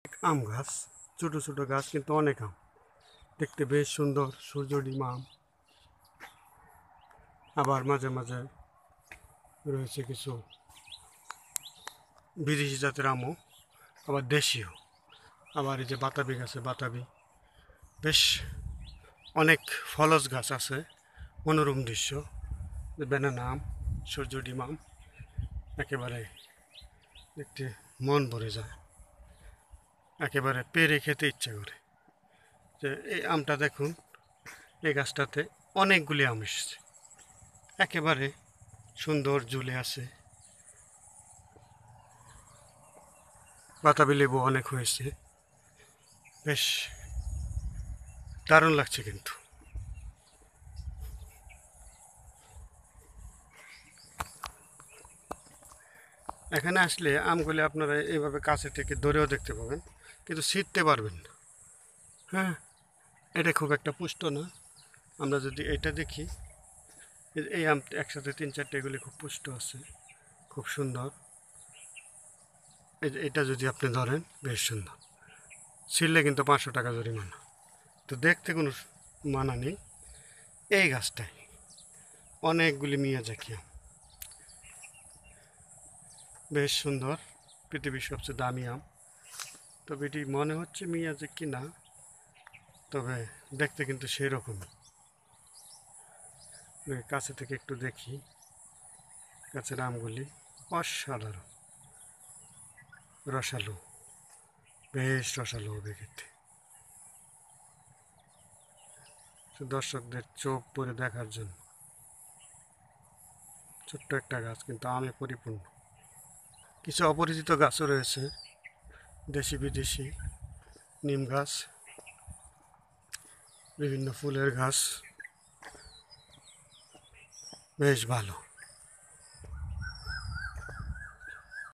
আম গাছ, ছোট ছোট গাছ কিন্তু অনেক আম, দেখতে বেশ সুন্দর সূর্যডিম আম। আবার মাঝে মাঝে রয়েছে কিছু বিদেশি জাতের আমও, আবার দেশীয়। আবার এই যে বাতাবি গাছে বাতাবি, বেশ অনেক ফলজ গাছ আছে। মনোরম দৃশ্য, ব্যানানা আম, সূর্যডিম আম, একেবারে দেখতে মন ভরে যায়, একেবারে পেরে খেতে ইচ্ছে করে। যে এই আমটা দেখুন, এই গাছটাতে অনেকগুলি আম এসেছে, একেবারে সুন্দর ঝুলে আছে। বাতাবি লেবু অনেক হয়েছে, বেশ দারুণ লাগছে কিন্তু। এখানে আসলে আমগুলি আপনারা এইভাবে কাছে থেকে ধরেও দেখতে পাবেন, কিন্তু ছিঁড়তে পারবেন না। হ্যাঁ, এটা খুব একটা পুষ্ট না। আমরা যদি এটা দেখি, এই আম একসাথে 3-4টে, এগুলি খুব পুষ্ট আছে, খুব সুন্দর। এটা যদি আপনি ধরেন, বেশ সুন্দর। ছিঁড়লে কিন্তু 500 টাকা জরিমানা। তো দেখতে কোনো মানা নেই। এই গাছটায় অনেকগুলি মিয়াজাকি আম, বেশ সুন্দর, পৃথিবীর সবচেয়ে দামি আম। তবে এটি মনে হচ্ছে মিয়াজাকি না, তবে দেখতে কিন্তু সেই রকমই। কাছে থেকে একটু দেখি, গাছের আমগুলি অসাধারণ রসালো, বেশ রসালো হবে খেতে। দর্শকদের চোখ পরে দেখার জন্য ছোট্ট একটা গাছ, কিন্তু আমে পরিপূর্ণ। কিছু অপরিচিত গাছও রয়েছে, দেশি বিদেশি নিম গাছ, বিভিন্ন ফুলের গাছ, বেশ ভালো।